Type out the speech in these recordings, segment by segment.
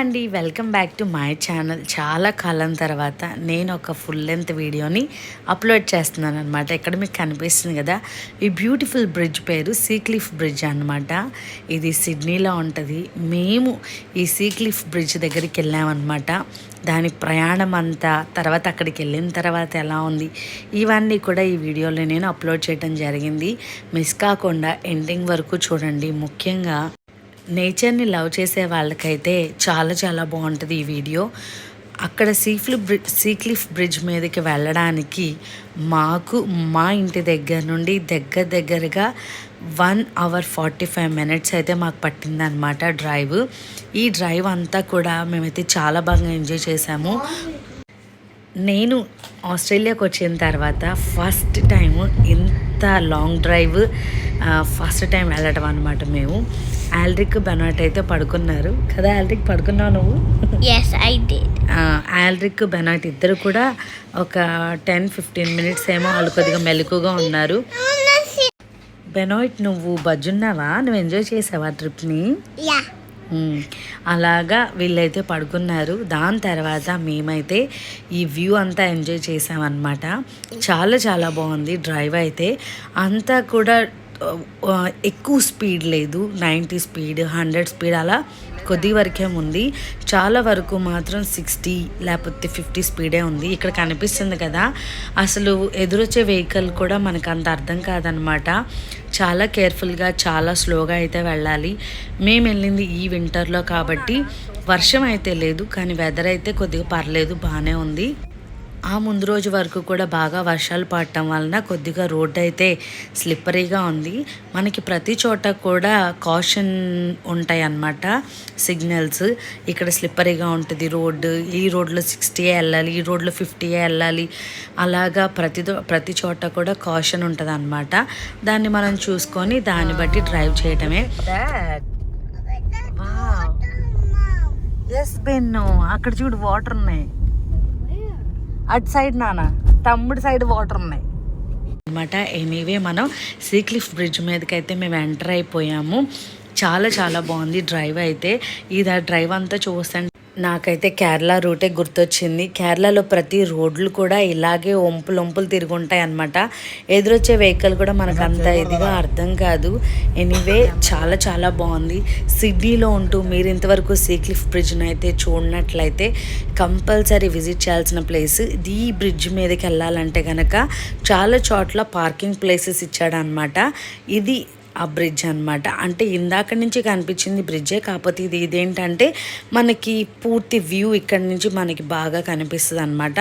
అండి, welcome back to my channel. చాలా కాలం తర్వాత నేను ఒక ఫుల్ లెంత్ వీడియోని అప్లోడ్ చేస్తున్నాను అనమాట. ఇక్కడ మీకు కనిపిస్తుంది కదా, ఈ బ్యూటిఫుల్ బ్రిడ్జ్ పేరు సీక్లిఫ్ బ్రిడ్జ్ అనమాట. ఇది సిడ్నీలో ఉంటుంది. మేము ఈ సీక్లిఫ్ బ్రిడ్జ్ దగ్గరికి వెళ్ళామన్నమాట. దాని ప్రయాణం అంతా, తర్వాత అక్కడికి వెళ్ళిన తర్వాత ఎలా ఉంది, ఇవన్నీ కూడా ఈ వీడియోలో నేను అప్లోడ్ చేయడం జరిగింది. మిస్ కాకుండా ఎండింగ్ వరకు చూడండి. ముఖ్యంగా నేచర్ని లవ్ చేసే వాళ్ళకైతే చాలా చాలా బాగుంటుంది ఈ వీడియో. అక్కడ సీక్లిఫ్ బ్రిడ్జ్ మీదకి వెళ్ళడానికి మాకు మా ఇంటి దగ్గర నుండి దగ్గరగా 1 hour 45 minutes అయితే మాకు పట్టిందనమాట డ్రైవ్. ఈ డ్రైవ్ అంతా కూడా మేమైతే చాలా బాగా ఎంజాయ్ చేసాము. నేను ఆస్ట్రేలియాకి వచ్చిన తర్వాత ఫస్ట్ టైం ఇంత లాంగ్ డ్రైవ్ ఫస్ట్ టైం వెళ్ళడం అనమాట. మేము ఆల్డ్రిక్ బెనాట్ అయితే పడుకున్నారు కదా. ఆల్డ్రిక్ పడుకున్నావు నువ్వు? Yes, I did. ఆల్డ్రిక్ బెనాట్ ఇద్దరు కూడా ఒక 10-15 minutes ఏమో వాళ్ళు కొద్దిగా మెలకుగా ఉన్నారు. బెనాట్, నువ్వు బజ్జున్నావా? నువ్వు ఎంజాయ్ చేసావా ట్రిప్ని? Yeah. అలాగా వీళ్ళైతే పడుకున్నారు. దాని తర్వాత మేమైతే ఈ వ్యూ అంతా ఎంజాయ్ చేసామన్నమాట. చాలా చాలా బాగుంది డ్రైవ్ అయితే. అంతా కూడా ఎక్కువ స్పీడ్ లేదు, 90 స్పీడ్ 100 స్పీడ్ అలా కొద్ది వరకే ఉంది. చాలా వరకు మాత్రం 60 లేకపోతే 50 స్పీడే ఉంది. ఇక్కడ కనిపిస్తుంది కదా, అసలు ఎదురొచ్చే వెహికల్ కూడా మనకు అంత అర్థం కాదనమాట. చాలా కేర్ఫుల్గా చాలా స్లోగా అయితే వెళ్ళాలి. మేము వెళ్ళింది ఈ వింటర్లో కాబట్టి వర్షం అయితే లేదు, కానీ వెదర్ అయితే కొద్దిగా పర్లేదు, బాగానే ఉంది. ఆ ముందు రోజు వరకు కూడా బాగా వర్షాలు పడటం వలన కొద్దిగా రోడ్డు అయితే స్లిప్పరీగా ఉంది. మనకి ప్రతి చోట కూడా కాషన్ ఉంటాయి అన్నమాట, సిగ్నల్స్. ఇక్కడ స్లిప్పరీగా ఉంటుంది రోడ్డు. ఈ రోడ్లో 60 వెళ్ళాలి, ఈ రోడ్లో 50 వెళ్ళాలి. అలాగా ప్రతి చోట కూడా కాషన్ ఉంటుంది అన్నమాట. దాన్ని మనం చూసుకొని దాన్ని బట్టి డ్రైవ్ చేయటమే. ఎస్ బెన్ను, అక్కడ చూడు వాటర్ ఉన్నాయి. అటు సైడ్ నాన్న, తమ్ముడు సైడ్ వాటర్ ఉన్నాయి అనమాట. ఎనీవే మనం సీక్లిఫ్ బ్రిడ్జ్ మీదకి అయితే మేము ఎంటర్ అయిపోయాము. చాలా చాలా బాగుంది డ్రైవ్ అయితే. ఇది డ్రైవ్ అంతా చూస్తాను నాకైతే కేరళ రూటే గుర్తొచ్చింది. కేరళలో ప్రతి రోడ్లు కూడా ఇలాగే ఒంపులు తిరుగుంటాయి అన్నమాట. ఎదురొచ్చే వెహికల్ కూడా మనకు అంత ఇదిగా అర్థం కాదు. ఎనీవే చాలా చాలా బాగుంది. సిడ్నీలో ఉంటూ మీరు ఇంతవరకు సీక్లిఫ్ బ్రిడ్జ్ని అయితే చూడనట్లయితే కంపల్సరీ విజిట్ చేయాల్సిన ప్లేస్. ఈ బ్రిడ్జ్ మీదకి వెళ్ళాలంటే కనుక చాలా చోట్ల పార్కింగ్ ప్లేసెస్ ఇచ్చాడనమాట. ఇది ఆ బ్రిడ్జ్ అనమాట. అంటే ఇందాక నుంచి కనిపించింది బ్రిడ్జే, కాకపోతే ఇదేంటంటే మనకి పూర్తి వ్యూ ఇక్కడ నుంచి మనకి బాగా కనిపిస్తుంది అనమాట.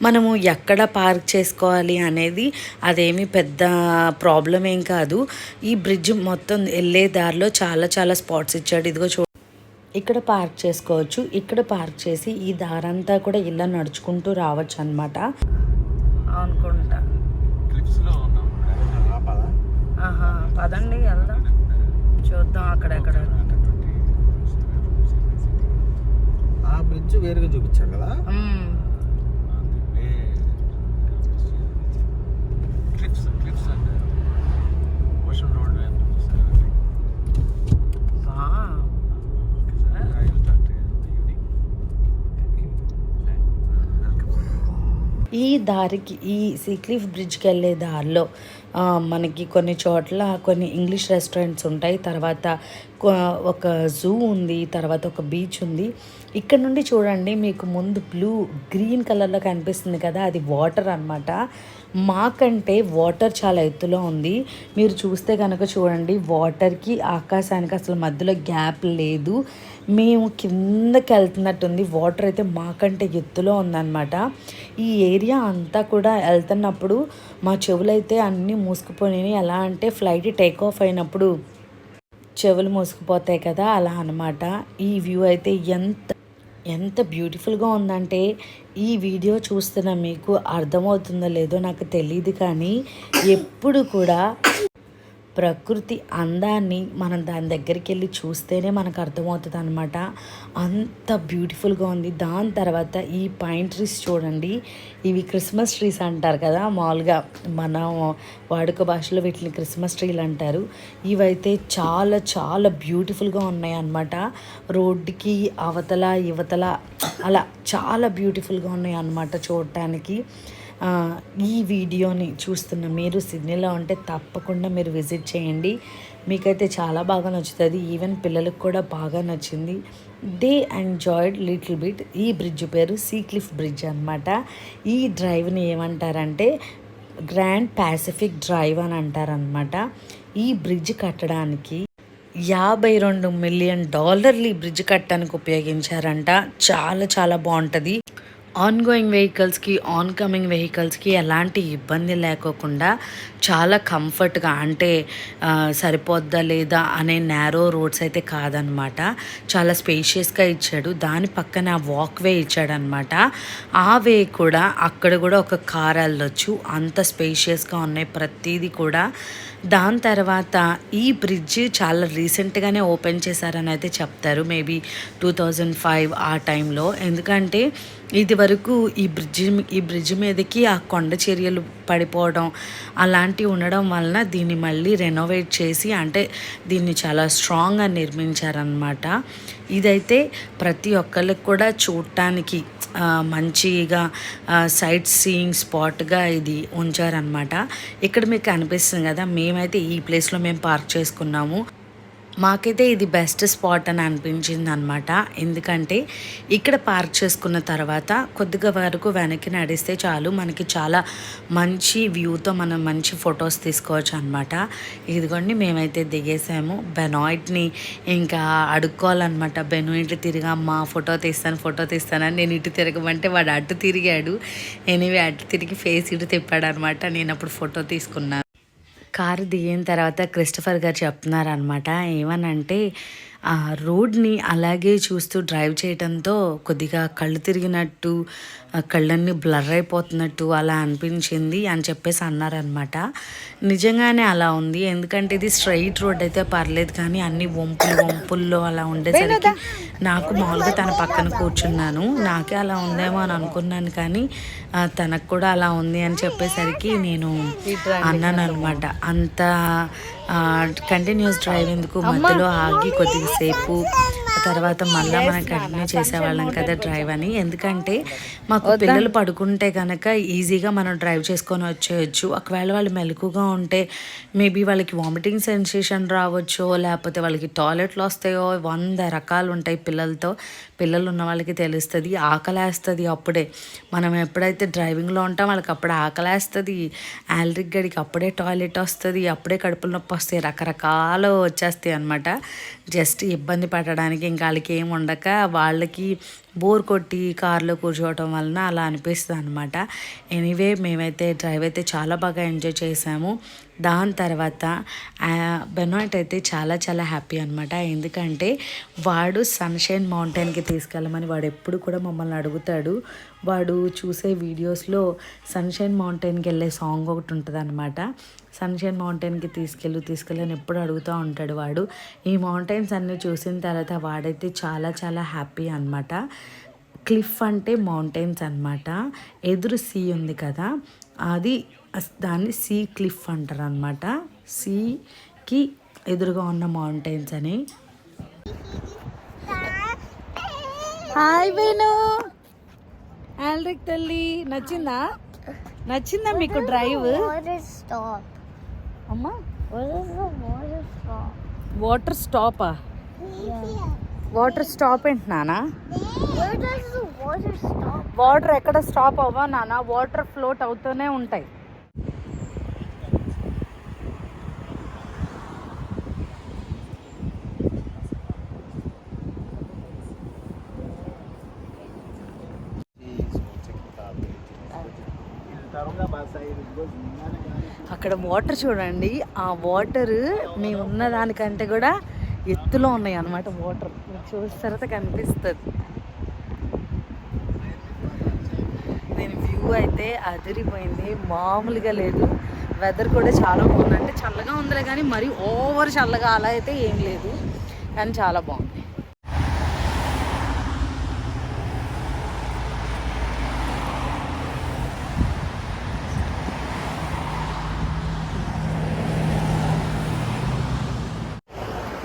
మనము ఎక్కడ పార్క్ చేసుకోవాలి అనేది అదేమి పెద్ద ప్రాబ్లం ఏం కాదు. ఈ బ్రిడ్జ్ మొత్తం వెళ్ళే దారిలో చాలా చాలా స్పాట్స్ ఇచ్చాడు. ఇదిగో ఇక్కడ పార్క్ చేసుకోవచ్చు. ఇక్కడ పార్క్ చేసి ఈ దారంతా కూడా ఇలా నడుచుకుంటూ రావచ్చు అనమాట అనుకుంటా. పదండి వెళ్దాం, చూద్దాం అక్కడెక్కడ. ఆ బ్రిడ్జ్ వేరుగా చూపించారు కదా. ఈ దారికి, ఈ సీక్లిఫ్ బ్రిడ్జ్కి వెళ్ళే దారిలో మనకి కొన్ని చోట్ల కొన్ని ఇంగ్లీష్ రెస్టారెంట్స్ ఉంటాయి. తర్వాత ఒక జూ ఉంది, తర్వాత ఒక బీచ్ ఉంది. ఇక్కడ నుండి చూడండి, మీకు ముందు గ్రీన్ కలర్లో కనిపిస్తుంది కదా, అది వాటర్ అన్నమాట. మాకంటే వాటర్ చాలా ఎత్తులో ఉంది. మీరు చూస్తే కనుక చూడండి, వాటర్కి ఆకాశానికి అసలు మధ్యలో గ్యాప్ లేదు. మేము కిందకి వెళ్తున్నట్టుంది. వాటర్ అయితే మాకంటే ఎత్తులో ఉందన్నమాట. ఈ ఏరియా అంతా కూడా వెళ్తున్నప్పుడు మా చెవులైతే అన్నీ మూసుకుపోయినాయి. ఎలా అంటే ఫ్లైట్ టేక్ ఆఫ్ అయినప్పుడు చెవులు మూసుకుపోతాయి కదా, అలా అనమాట. ఈ వ్యూ అయితే ఎంత బ్యూటిఫుల్గా ఉందంటే, ఈ వీడియో చూస్తున్న మీకు అర్థమవుతుందో లేదో నాకు తెలియదు, కానీ ఎప్పుడు కూడా ప్రకృతి అందాన్ని మనం దాని దగ్గరికి వెళ్ళి చూస్తేనే మనకు అర్థమవుతుంది అనమాట. అంత బ్యూటిఫుల్గా ఉంది. దాని తర్వాత ఈ పైన్ ట్రీస్ చూడండి, ఇవి క్రిస్మస్ ట్రీస్ అంటారు కదా, మామూలుగా మన వాడుక భాషలో వీటిని క్రిస్మస్ ట్రీలు అంటారు. ఇవైతే చాలా చాలా బ్యూటిఫుల్గా ఉన్నాయి అన్నమాట. రోడ్డుకి అవతల యువతల అలా చాలా బ్యూటిఫుల్గా ఉన్నాయి అన్నమాట చూడటానికి. ఈ వీడియోని చూస్తున్న మీరు సిడ్నీలో ఉంటే తప్పకుండా మీరు విజిట్ చేయండి. మీకైతే చాలా బాగా నచ్చుతుంది. ఈవెన్ పిల్లలకు కూడా బాగా నచ్చింది. They enjoyed little bit. ఈ బ్రిడ్జ్ పేరు సీక్లిఫ్ బ్రిడ్జ్ అనమాట. ఈ డ్రైవ్ని ఏమంటారంటే గ్రాండ్ పాసిఫిక్ డ్రైవ్ అని అంటారనమాట. ఈ బ్రిడ్జ్ కట్టడానికి $52 మిలియన్ ఈ బ్రిడ్జ్ కట్టడానికి ఉపయోగించారంట. చాలా చాలా బాగుంటుంది. ఆన్ గోయింగ్ వెహికల్స్కి, ఆన్ కమింగ్ వెహికల్స్కి ఎలాంటి ఇబ్బంది లేకోకుండా చాలా కంఫర్ట్గా, అంటే సరిపోద్దా లేదా అనే నేరో రోడ్స్ అయితే కాదనమాట. చాలా స్పేషియస్గా ఇచ్చాడు. దాని పక్కన వాక్వే ఇచ్చాడనమాట. ఆ వే కూడా అక్కడ కూడా ఒక కార్ వెళ్ళొచ్చు, అంత స్పేషియస్గా ఉన్నాయి ప్రతిదీ కూడా. దాని తర్వాత ఈ బ్రిడ్జ్ చాలా రీసెంట్గానే ఓపెన్ చేశారని అయితే చెప్తారు, మేబీ 2005 ఆ టైంలో. ఎందుకంటే ఇది వరకు ఈ బ్రిడ్జ్ మీదకి ఆ కొండ చర్యలు పడిపోవడం అలాంటివి ఉండడం వలన దీన్ని మళ్ళీ రెనోవేట్ చేసి, అంటే దీన్ని చాలా స్ట్రాంగ్గా నిర్మించారనమాట. ఇదైతే ప్రతి ఒక్కరికి కూడా చూడటానికి మంచిగా సైట్ సీయింగ్ స్పాట్గా ఇది ఉంచారనమాట. ఇక్కడ మీకు అనిపిస్తుంది కదా, మేమైతే ఈ ప్లేస్లో మేము పార్క్ చేసుకున్నాము. మాకైతే ఇది బెస్ట్ స్పాట్ అని అనిపించింది అనమాట. ఎందుకంటే ఇక్కడ పార్క్ చేసుకున్న తర్వాత కొద్దిగా వరకు వెనక్కి నడిస్తే చాలు, మనకి చాలా మంచి వ్యూతో మనం మంచి ఫొటోస్ తీసుకోవచ్చు అనమాట. ఇదిగోండి మేమైతే దిగేసాము. బెనాయిట్ని ఇంకా అడుక్కోవాలన్నమాట. బెనాయిట్ తిరిగమ్మా ఫోటో తీస్తానని నేను ఇటు తిరగమంటే వాడు అటు తిరిగాడు. ఎనీవే అటు తిరిగి ఫేస్ ఇటు తిప్పాడు అనమాట. నేను అప్పుడు ఫోటో తీసుకున్నాను. కారు దిగిన తర్వాత క్రిస్టఫర్ గారు చెప్తున్నారనమాట, ఏమనంటే ఆ రోడ్ని అలాగే చూస్తూ డ్రైవ్ చేయడంతో కొద్దిగా కళ్ళు తిరిగినట్టు, కళ్ళన్నీ బ్లర్ అయిపోతున్నట్టు అలా అనిపించింది అని చెప్పేసి అన్నారనమాట. నిజంగానే అలా ఉంది. ఎందుకంటే ఇది స్ట్రైట్ రోడ్ అయితే పర్లేదు, కానీ అన్ని వంపుల్లో అలా ఉండేసరికి నాకు మామూలుగా తన పక్కన కూర్చున్నాను, నాకే అలా ఉందేమో అని అనుకున్నాను, కానీ తనకు కూడా అలా ఉంది అని చెప్పేసరికి నేను అన్నాను అనమాట. అంత కంటిన్యూస్ డ్రైవ్ ఎందుకు, మధ్యలో ఆగి కొద్దిగా సేపు తర్వాత మళ్ళీ మనం కంటిన్యూ చేసేవాళ్ళం కదా డ్రైవ్ అని. ఎందుకంటే మాకు పిల్లలు పడుకుంటే కనుక ఈజీగా మనం డ్రైవ్ చేసుకొని వచ్చేయచ్చు. ఒకవేళ వాళ్ళు మెలకుగా ఉంటే మేబీ వాళ్ళకి వామిటింగ్ సెన్సేషన్ రావచ్చో, లేకపోతే వాళ్ళకి టాయిలెట్లు వస్తాయో, 100 రకాలు ఉంటాయి. పిల్లలు ఉన్న వాళ్ళకి తెలుస్తుంది. ఆకలేస్తుంది అప్పుడే. మనం ఎప్పుడైతే డ్రైవింగ్లో ఉంటాం వాళ్ళకి అప్పుడే ఆకలేస్తుంది, ఆల్రిక్ గడికి అప్పుడే టాయిలెట్ వస్తుంది, అప్పుడే కడుపులో నొప్పి వస్తాయి, రకరకాలు వచ్చేస్తాయి అనమాట. జస్ట్ ఇబ్బంది పడడానికి ఇంకా వాళ్ళకి ఏమి ఉండక వాళ్ళకి బోర్ కొట్టి కార్లో కూర్చోవటం వలన అలా అనిపిస్తుంది అనమాట. ఎనీవే మేమైతే డ్రైవ్ అయితే చాలా బాగా ఎంజాయ్ చేసాము. దాని తర్వాత బెనాయిట్ అయితే చాలా చాలా హ్యాపీ అనమాట. ఎందుకంటే వాడు సన్షైన్ మౌంటైన్కి తీసుకెళ్ళమని వాడు ఎప్పుడు కూడా మమ్మల్ని అడుగుతాడు. వాడు చూసే వీడియోస్లో సన్షైన్ మౌంటైన్కి వెళ్ళే సాంగ్ ఒకటి ఉంటుంది అనమాట. సన్షైన్ మౌంటైన్కి తీసుకెళ్ళని ఎప్పుడు అడుగుతూ ఉంటాడు వాడు. ఈ మౌంటైన్స్ అన్నీ చూసిన తర్వాత వాడైతే చాలా చాలా హ్యాపీ అనమాట. క్లిఫ్ అంటే మౌంటైన్స్ అనమాట. ఎదురు సీ ఉంది కదా, అది దాన్ని సీ క్లిఫ్ అంటారు అనమాట. సీకి ఎదురుగా ఉన్న మౌంటైన్స్ అని. హాయ్ బేను, ఆల్రిక్ తల్లి, నచ్చిందా మీకు డ్రైవ్? అమ్మా వాటర్ స్టాపా? వాటర్ స్టాప్ ఏంటి నానా? వాటర్ ఎక్కడ స్టాప్ అవ్వా నానా, వాటర్ ఫ్లోట్ అవుతూనే ఉంటాయి. అక్కడ వాటర్ చూడండి, ఆ వాటర్ మేము ఉన్న దానికంటే కూడా ఎత్తులో ఉన్నాయి అన్నమాట. వాటర్ చూసిన తర్వాత కనిపిస్తుంది. దీని వ్యూ అయితే అదిరిపోయింది, మామూలుగా లేదు. వెదర్ కూడా చాలా బాగుంది. అంటే చల్లగా ఉందిలే కానీ మరీ ఓవర్ చల్లగా అలా అయితే ఏం లేదు, కానీ చాలా బాగుంది.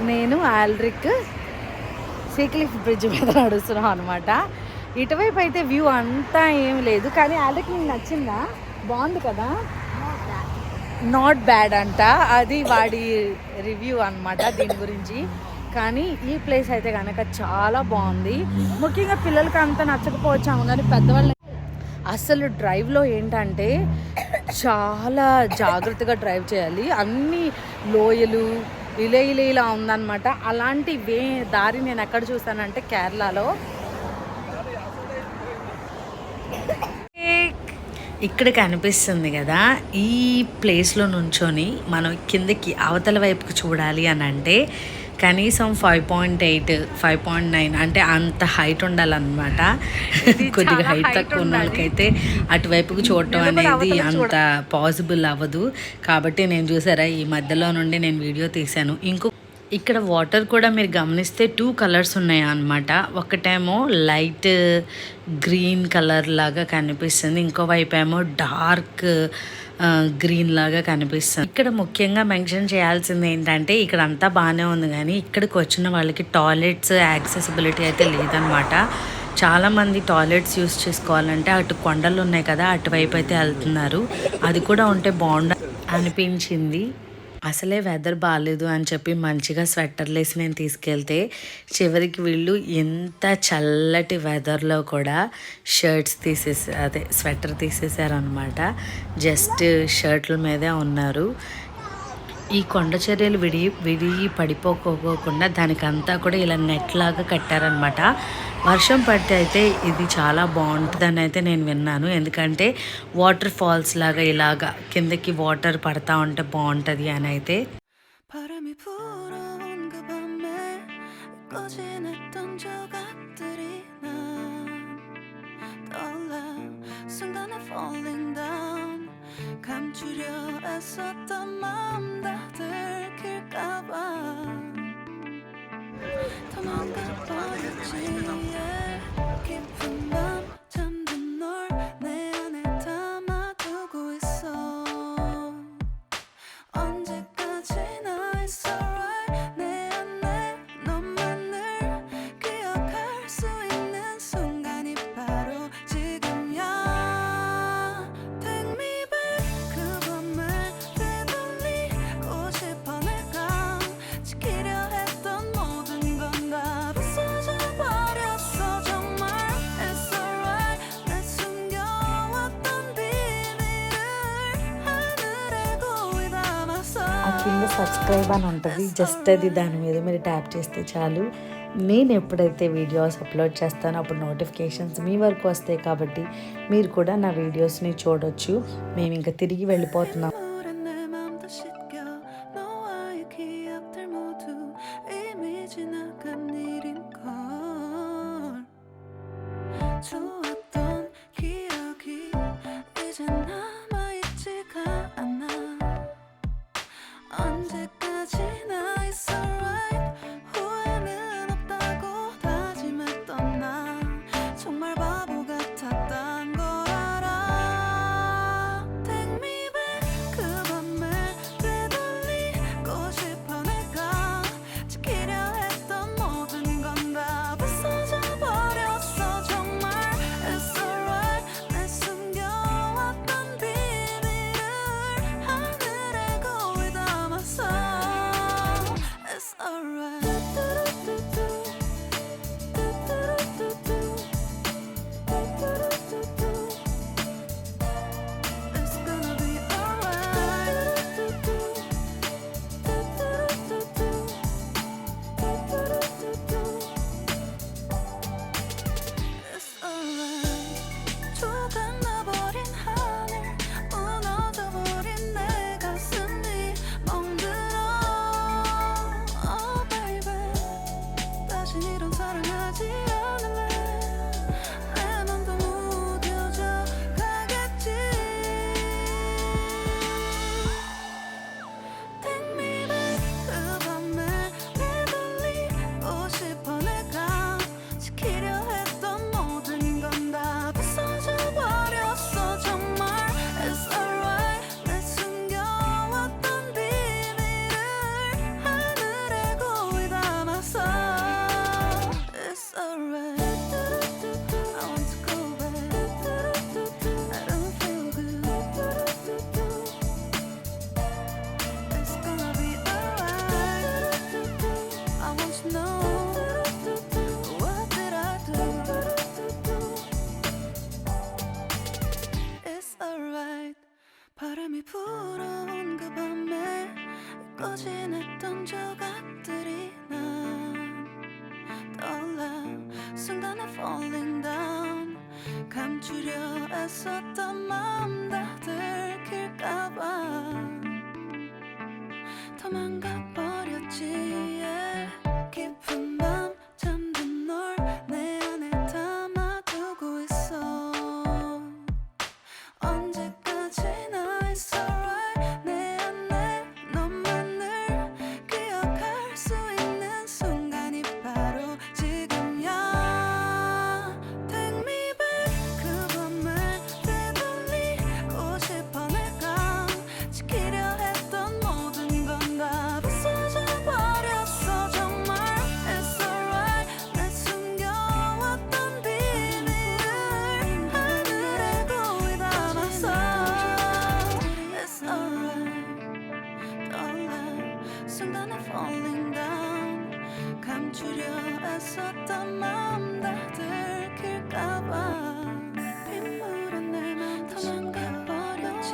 నేను ఆల్రిక్ సీక్లిఫ్ బ్రిడ్జ్ మీద నడుస్తున్నాం అనమాట. ఇటువైపు అయితే వ్యూ అంతా ఏం లేదు, కానీ ఆల్రిక్ నీకు నచ్చిందా? బాగుంది కదా, నాట్ బ్యాడ్ అంట. అది వాడి రివ్యూ అనమాట దీని గురించి. కానీ ఈ ప్లేస్ అయితే కనుక చాలా బాగుంది. ముఖ్యంగా పిల్లలకి అంత నచ్చకపోవచ్చాము, కానీ పెద్దవాళ్ళ అసలు డ్రైవ్లో ఏంటంటే చాలా జాగ్రత్తగా డ్రైవ్ చేయాలి. అన్ని లోయలు ఇలా ఉందన్నమాట. అలాంటి దారి నేను ఎక్కడ చూసానంటే కేరళలో. ఇక్కడ కనిపిస్తుంది కదా, ఈ ప్లేస్లో నుంచొని మనం కిందకి అవతల వైపుకి చూడాలి అని అంటే కనీసం 5.8 5.9 అంటే అంత హైట్ ఉండాలన్నమాట. కొద్దిగా హైట్ తక్కువ ఉన్న వాళ్ళకైతే అటువైపుకు చూడటం అనేది అంత పాసిబుల్ అవ్వదు. కాబట్టి నేను చూసారా ఈ మధ్యలో నుండి నేను వీడియో తీశాను. ఇక్కడ వాటర్ కూడా మీరు గమనిస్తే 2 కలర్స్ ఉన్నాయి అన్నమాట. ఒకటేమో లైట్ గ్రీన్ కలర్ లాగా కనిపిస్తుంది, ఇంకో వైపు ఏమో డార్క్ గ్రీన్ లాగా కనిపిస్తుంది. ఇక్కడ ముఖ్యంగా మెన్షన్ చేయాల్సింది ఏంటంటే ఇక్కడ అంతా బాగానే ఉంది, కానీ ఇక్కడికి వచ్చిన వాళ్ళకి టాయిలెట్స్ యాక్సెసిబిలిటీ అయితే లేదనమాట. చాలామంది టాయిలెట్స్ యూస్ చేసుకోవాలంటే అటు కొండలు ఉన్నాయి కదా, అటువైపు అయితే వెళ్తున్నారు. అది కూడా ఉంటే బాగుండ అనిపించింది. అసలే వెదర్ బాగాలేదు అని చెప్పి మంచిగా స్వెట్టర్లు వేసి నేను తీసుకెళ్తే చివరికి వీళ్ళు ఎంత చల్లటి వెదర్లో కూడా స్వెటర్ తీసేసారనమాట. జస్ట్ షర్ట్ల మీదే ఉన్నారు. ఈ కొండ చర్యలు విడిగి పడిపోకోకుండా దానికంతా కూడా ఇలా నెట్ లాగా కట్టారనమాట. వర్షం పడితే అయితే ఇది చాలా బాగుంటుందని అయితే నేను విన్నాను. ఎందుకంటే వాటర్ ఫాల్స్ లాగా ఇలాగా కిందకి వాటర్ పడతా ఉంటే బాగుంటుంది అని అయితే. 감추려 애썼던 마음 다 들킬까봐 도망가 버렸지. 깊은 밤 잠든 널 내 안에 담아두고 있어. 언제까지나 it's alright. 내 안에 너만을 기억할 수 있는 순간이 바로 지금이야. Take me back. 그 밤을 되돌리고 싶어. 내가 지키려 했던 모든 건 다 부서져 버렸어. 정말 it's alright. 내 숨겨왔던 비밀을 하늘에 고이 담았어. ఆ కింద సబ్స్క్రైబ్ అని ఉంటుంది, జస్ట్ అది దాని మీద మీరు ట్యాప్ చేస్తే చాలు. నేను ఎప్పుడైతే వీడియోస్ అప్లోడ్ చేస్తానో అప్పుడు నోటిఫికేషన్స్ మీ వరకు వస్తాయి. కాబట్టి మీరు కూడా నా వీడియోస్ని చూడొచ్చు. మేము ఇంకా తిరిగి వెళ్ళిపోతున్నాం. 언제까지나 it's alright. 후회는 없다고 다짐했던 나 정말 바보 같았단 걸 알아. Take me back. 그 밤을 되돌리고 싶어. 내가 지키려 했던 모든 건 다 부서져 버렸어. 정말 it's alright. 내 숨겨왔던 비밀을 하늘에 고이 담았어. It's alright. It's gonna be alright. It's alright. 조각나버린 하늘, 무너져버린 내 가슴이 멍들어. Oh baby. 잊고 지냈던 조각들이 난 떠올라 순간에 falling down 감추려 애썼던 마음 다 들킬까봐 도망가 버렸지 yeah. 깊은 밤 잠든 널 내 안에 담아두고 있어 언제까지나 it's alright 내 안에 너만을 기억할 수 있는 순간이 바로 지금이야 Take me back 그 밤을 되돌리고 싶어 내가 지키려 했던 모든 건 다 부서져 버렸어 정말 It's alright 내 숨겨왔던 비밀을 하늘에 고이 담았어 It's alright 떠올라 순간에 falling down 감추려 애썼던 마음 다 들킬까봐 빗물은 내 맘 도망가 버렸지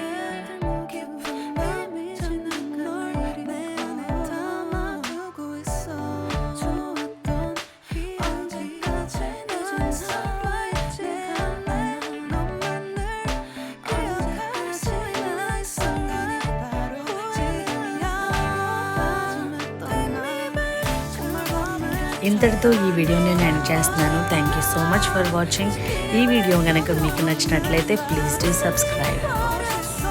yeah. 깊은 밤이 지는 널 내 안에 담아두고 있어 좋았던 언제까지나 It's alright 내 안에 너만을 기억할 수 있는 이 순간이 바로 지금이야 Take me back 정말 밤을 ఇంతటితో ఈ వీడియోని నేను end చేస్తున్నాను. Thank you so much for watching. ఈ video కనుక మీకు నచ్చినట్లయితే please do subscribe.